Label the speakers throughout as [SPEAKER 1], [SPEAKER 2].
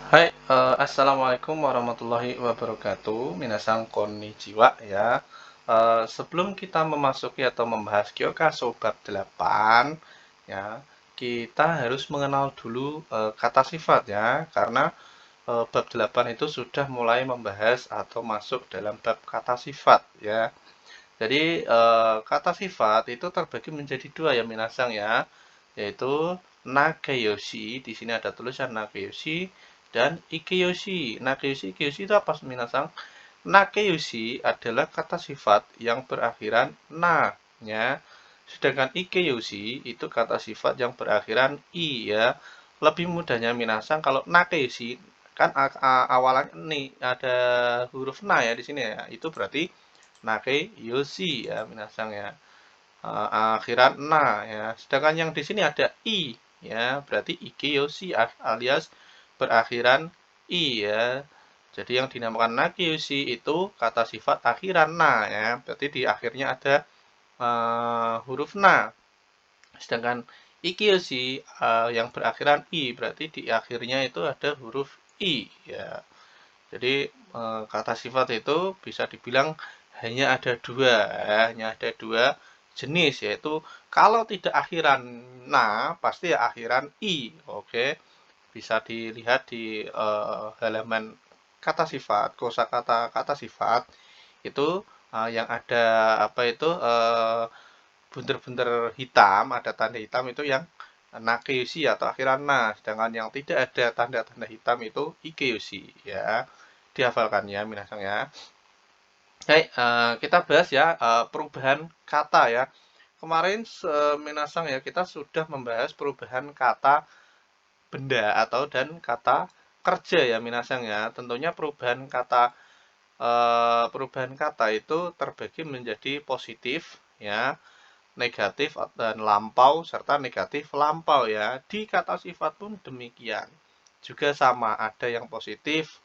[SPEAKER 1] Hai, assalamualaikum warahmatullahi wabarakatuh. Minasan konnichiwa ya. Sebelum kita memasuki atau membahas Gyokasho bab 8 ya, kita harus mengenal dulu kata sifat ya, karena bab 8 itu sudah mulai membahas atau masuk dalam bab kata sifat ya. Jadi kata sifat itu terbagi menjadi dua ya Minasang ya, yaitu Nakayoshi. Di sini ada tulisan Nakayoshi dan Ikeyoshi. Nakayoshi, Ikeyoshi itu apa Minasang? Nakayoshi adalah kata sifat yang berakhiran na ya. Sedangkan Ikeyoshi itu kata sifat yang berakhiran i ya. Lebih mudahnya Minasang kalau Nakayoshi kan awalnya nih ada huruf na ya di sini ya. Itu berarti Nakayoshi ya Minasang ya. Akhiran na ya. Sedangkan yang di sini ada i ya, berarti Ikeyoshi alias berakhiran i ya. Jadi yang dinamakan Nakayoshi itu kata sifat akhiran na ya. Berarti di akhirnya ada huruf na. Sedangkan Ikiyoshi yang berakhiran i, berarti di akhirnya itu ada huruf i ya. Jadi kata sifat itu bisa dibilang hanya ada dua, ya. Hanya ada dua jenis, yaitu kalau tidak akhiran na, pasti ya akhiran i. Oke, bisa dilihat di halaman kata sifat, kosakata kata sifat itu yang ada apa itu bunder-bunder hitam, ada tanda hitam itu yang Nakeushi atau akhiran na, sedangkan yang tidak ada tanda-tanda hitam itu Ikeushi ya. Dihafalkan ya minasang ya. Baik, kita bahas ya perubahan kata ya. Kemarin minasang ya kita sudah membahas perubahan kata benda atau dan kata kerja ya minasang ya. Tentunya perubahan kata itu terbagi menjadi positif ya, negatif dan lampau serta negatif lampau ya. Di kata sifat pun demikian. Juga sama, ada yang positif,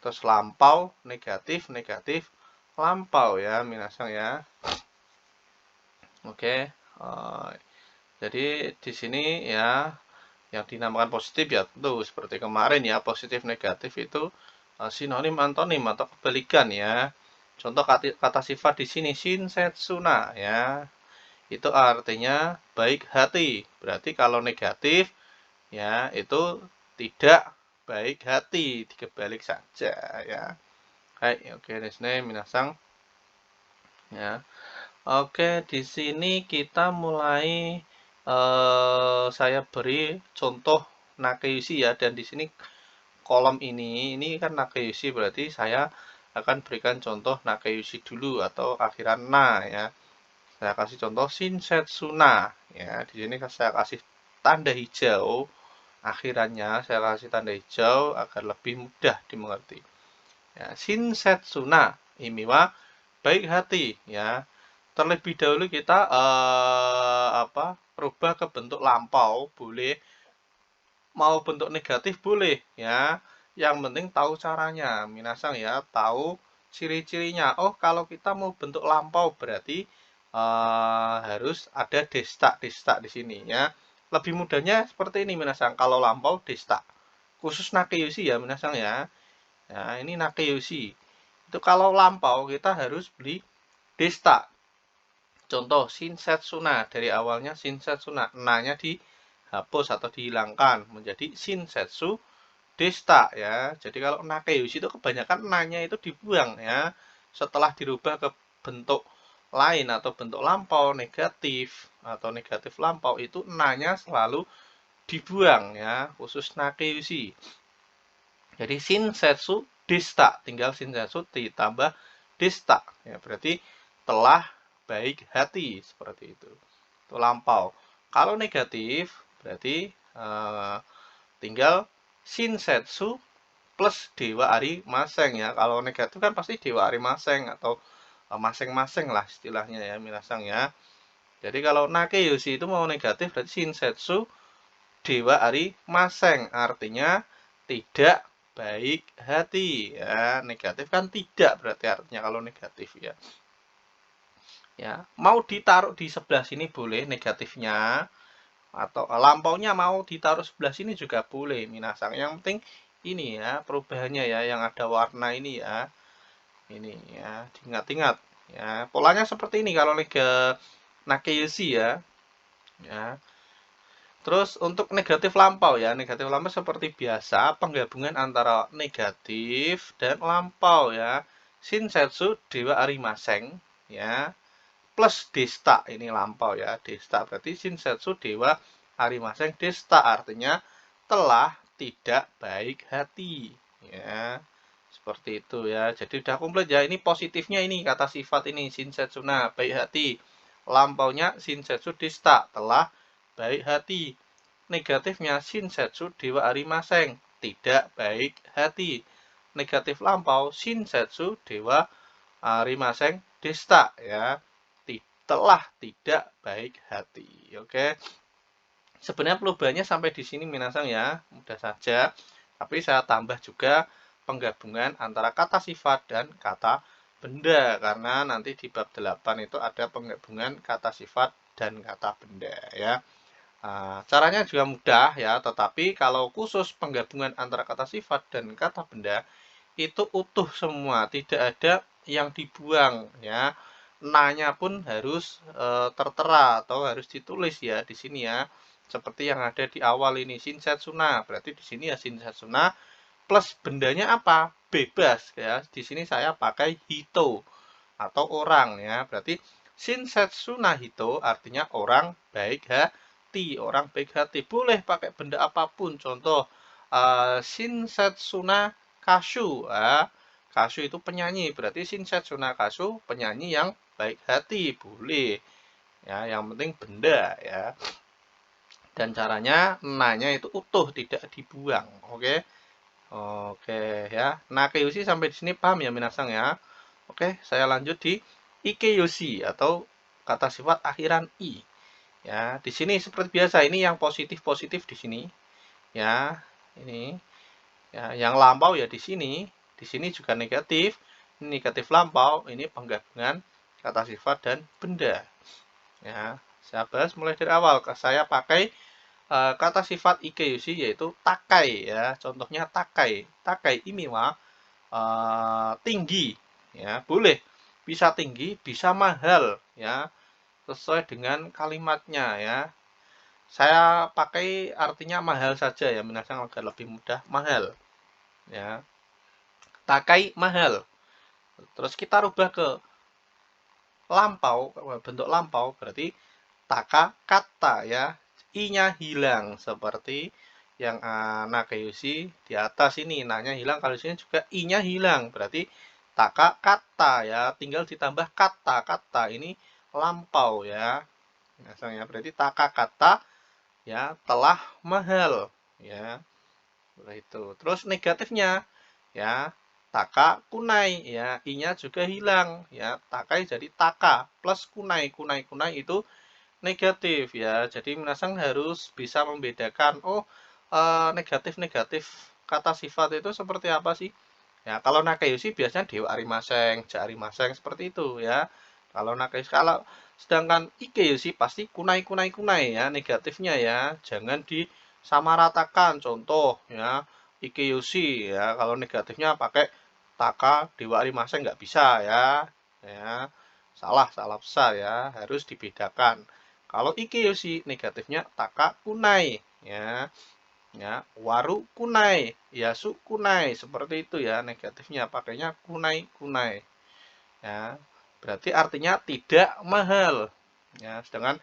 [SPEAKER 1] terus lampau, negatif, negatif, lampau ya, minasang ya. Oke, jadi di sini ya yang dinamakan positif ya tentu seperti kemarin ya, positif negatif itu sinonim antonim atau kebalikan ya. Contoh kata sifat di sini shinsetsuna ya. Itu artinya baik hati. Berarti kalau negatif ya itu tidak baik hati, dikebalik saja ya. Hai, oke, desne minasang ya. Oke, di sini kita mulai saya beri contoh Nakeushi ya, dan di sini kolom ini kan Nakeushi, berarti saya akan berikan contoh Nakeushi dulu atau akhiran na ya. Saya kasih contoh Shinsetsuna ya. Di sini saya kasih tanda hijau akhirannya, saya kasih tanda hijau agar lebih mudah dimengerti. Ya, Shinsetsuna ini mah baik hati ya. Terlebih dahulu kita rubah ke bentuk lampau boleh, mau bentuk negatif boleh ya. Yang penting tahu caranya, minasang ya, tahu ciri-cirinya. Oh, kalau kita mau bentuk lampau berarti harus ada destak-destak di sini ya. Lebih mudahnya seperti ini minasang, kalau lampau destak. Khusus Nakeushi ya minasang ya. Nah, ini Nakeushi. Itu kalau lampau kita harus beli destak. Contoh Shinsetsuna, dari awalnya Shinsetsuna, na-nya dihapus atau dihilangkan menjadi Shinsetsu Desta ya. Jadi kalau Nakeushi itu kebanyakan na-nya itu dibuang ya. Setelah dirubah ke bentuk lain atau bentuk lampau negatif atau negatif lampau itu na-nya selalu dibuang ya, khusus Nakeushi. Jadi Shinsetsu Desta, tinggal Shinsetsu ditambah Desta ya, berarti telah baik hati seperti itu. Itu lampau. Kalau negatif berarti tinggal Shinsetsu plus Dewa Ari Maseng ya. Kalau negatif kan pasti Dewa Ari Maseng atau masing-masing lah istilahnya ya minasang ya. Jadi kalau Nakeushi itu mau negatif berarti Shinsetsu Dewa Ari Maseng, artinya tidak baik hati ya. Negatif kan tidak berarti artinya kalau negatif ya. Ya, mau ditaruh di sebelah sini boleh negatifnya, atau lampaunya mau ditaruh sebelah sini juga boleh minasang. Yang penting ini ya perubahannya ya, yang ada warna ini ya. Ini ya, diingat-ingat ya. Polanya seperti ini kalau Nakeushi ya. Ya. Terus untuk negatif lampau ya, negatif lampau seperti biasa penggabungan antara negatif dan lampau ya. Shinsetsu Dewa Arimaseng ya, plus Desta ini lampau ya. Desta berarti Shinsetsu Dewa Arimaseng Desta artinya telah tidak baik hati ya. Seperti itu ya. Jadi udah komplit ya. Ini positifnya ini kata sifat ini Shinsetsuna baik hati. Lampaunya Shinsetsu Desta telah baik hati. Negatifnya Shinsetsu Dewa Arimaseng tidak baik hati. Negatif lampau Shinsetsu Dewa Arimaseng Desta ya. Telah tidak baik hati. Oke. Sebenarnya perubahannya sampai di sini minasang ya. Mudah saja. Tapi saya tambah juga penggabungan antara kata sifat dan kata benda karena nanti di bab 8 itu ada penggabungan kata sifat dan kata benda ya. Caranya juga mudah ya, tetapi kalau khusus penggabungan antara kata sifat dan kata benda itu utuh semua, tidak ada yang dibuang ya. Nanya pun harus tertera atau harus ditulis ya di sini ya. Seperti yang ada di awal ini Shinsetsuna, berarti di sini ya Shinsetsuna plus bendanya apa? Bebas ya. Di sini saya pakai hito atau orang ya. Berarti Shinsetsuna hito artinya orang baik hati, orang baik hati. Boleh pakai benda apapun. Contoh Shinsetsuna Kashu. Kashu itu penyanyi, berarti Shinsetsuna Kashu penyanyi yang baik hati, boleh. Ya, yang penting benda ya. Dan caranya nanya itu utuh, tidak dibuang. Oke. Oke ya. Nakeushi sampai di sini paham ya minasang ya. Oke, saya lanjut di Ikeyoshi atau kata sifat akhiran i. Ya, di sini seperti biasa ini yang positif-positif di sini. Ya, ini. Ya, yang lampau ya di sini. Di sini juga negatif. Ini negatif lampau, ini penggabungan kata sifat dan benda. Ya, saya bahas mulai dari awal. Saya pakai kata sifat ikeyoshi yaitu takai ya. Contohnya takai. Takai ini mah tinggi ya, boleh bisa tinggi, bisa mahal ya. Sesuai dengan kalimatnya ya. Saya pakai artinya mahal saja ya, minasang agar lebih mudah. Mahal ya. Takai mahal. Terus kita rubah ke lampau, bentuk lampau berarti taka kata ya. I-nya hilang seperti yang Nakeushi di atas ini. Nanya hilang, kalau di sini juga I-nya hilang. Berarti taka kata ya, tinggal ditambah kata. Kata ini lampau ya. Misalnya berarti taka kata ya telah mahal ya. Itu. Terus negatifnya ya taka kunai ya, i-nya juga hilang ya, takai jadi taka plus kunai. Kunai itu negatif ya. Jadi minasang harus bisa membedakan negatif-negatif kata sifat itu seperti apa sih? Ya, kalau Nakeushi biasanya Dewa Arimaseng, Ja Arimaseng seperti itu ya. Kalau Nakeushi, kalau sedangkan Ikeyoshi pasti kunai ya, negatifnya ya. Jangan disamaratakan. Contoh ya, Ikeyoshi ya, kalau negatifnya pakai Taka Dewa Arimaseng nggak bisa ya. Ya, salah besar ya, harus dibedakan. Kalau Ikeyoshi negatifnya Taka kunai ya. Ya, waru kunai, yasu kunai, seperti itu ya negatifnya, pakainya kunai. Ya, berarti artinya tidak mahal. Ya, sedangkan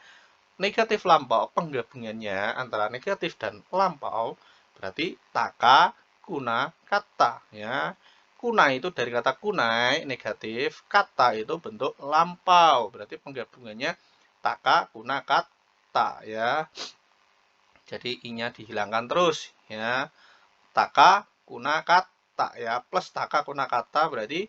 [SPEAKER 1] negatif lampau penggabungannya antara negatif dan lampau berarti taka kuna kata ya. Kunai itu dari kata kunai negatif, kata itu bentuk lampau, berarti penggabungannya taka kuna kata ya. Jadi i-nya dihilangkan terus ya. Taka kuna kata ya, plus taka kuna kata berarti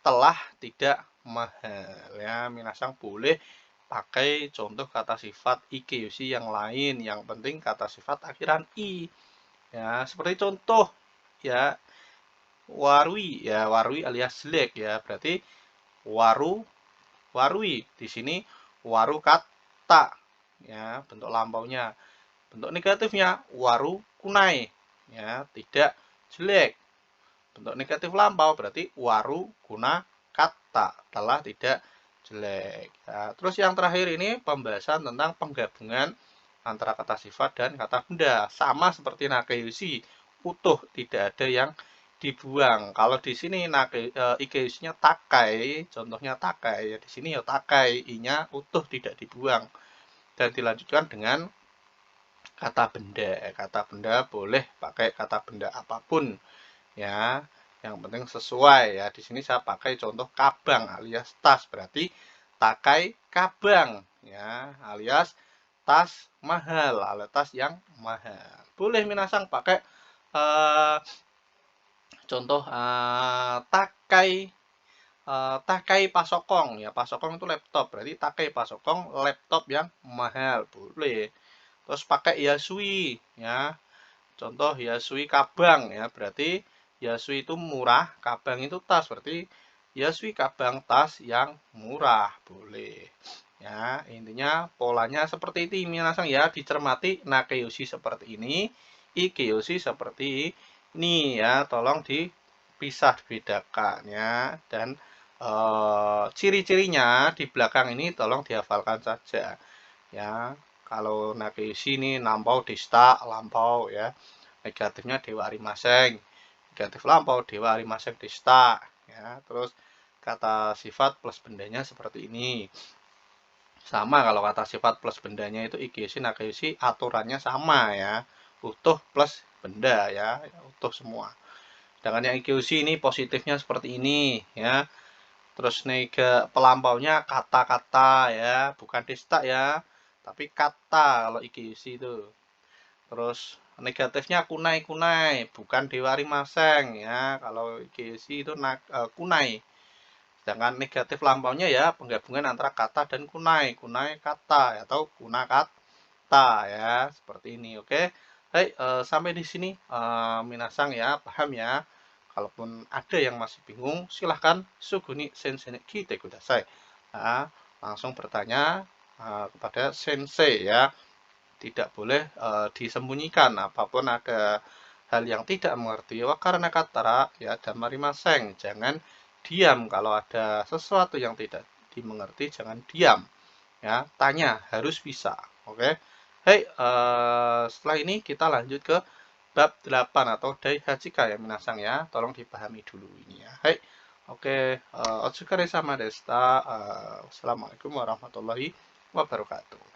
[SPEAKER 1] telah tidak mahal ya. Minasang boleh pakai contoh kata sifat ikeyoshi yang lain, yang penting kata sifat akhiran i ya. Seperti contoh ya, warui ya, warui alias jelek ya, berarti warui di sini waru kata ya, bentuk lampaunya. Bentuk negatifnya waru kunai ya, tidak jelek. Bentuk negatif lampau berarti waru guna kata telah tidak jelek. Ya, terus yang terakhir ini pembahasan tentang penggabungan antara kata sifat dan kata benda. Sama seperti nakeusi, utuh, tidak ada yang dibuang. Kalau di sini ikeusinya takai, contohnya takai. Ya, di sini ya takai, i-nya utuh tidak dibuang. Dan dilanjutkan dengan kata benda. Kata benda boleh pakai kata benda apapun, ya. Yang penting sesuai ya. Di sini saya pakai contoh kabang alias tas, berarti takai kabang ya, alias tas mahal, alias tas yang mahal. Boleh minasang pakai contoh takai takai pasokong ya. Pasokong itu laptop, berarti takai pasokong laptop yang mahal, boleh. Terus pakai yasui ya. Contoh yasui kabang ya, berarti yasui itu murah, kabang itu tas, berarti yasui kabang tas yang murah, boleh. Ya, intinya polanya seperti itu minasang ya, dicermati nakeushi seperti ini, ikeushi seperti ini ya, tolong dipisah bedakan ya. Dan ciri-cirinya di belakang ini tolong dihafalkan saja ya. Kalau nakeushi ini lampau desta, lampau ya. Negatifnya dewa arimaseng. Negatif lampau dewa arimaseng desta ya. Terus kata sifat plus bendanya seperti ini. Sama kalau kata sifat plus bendanya itu ikeushi nakeushi aturannya sama ya. Utuh plus benda ya, utuh semua. Sedangkan yang ikeushi ini positifnya seperti ini ya. Terus nega pelampaunya kata-kata ya, bukan desta ya, tapi kata kalau ikeushi itu. Terus negatifnya kunai-kunai, bukan dewa rimaseng ya. Kalau ikeushi itu kunai. Sedangkan negatif lampaunya ya penggabungan antara kata dan kunai, kunai kata atau kuna kata ya, seperti ini. Oke. Baik, sampai di sini minasang ya, paham ya. Kalaupun ada yang masih bingung, silahkan suguni sensei kite kudasai. Nah, langsung bertanya kepada sensei ya. Tidak boleh disembunyikan apapun ada hal yang tidak mengerti. Wah, karena katara ya damarimaseng. Jangan diam kalau ada sesuatu yang tidak dimengerti, jangan diam. Ya, tanya harus bisa. Oke. Hei, setelah ini kita lanjut ke bab 8 atau Daihatsuka ya minasang ya. Tolong dipahami dulu ini ya. Hei. Oke, otsukare sama desta. Wassalamualaikum warahmatullahi wabarakatuh.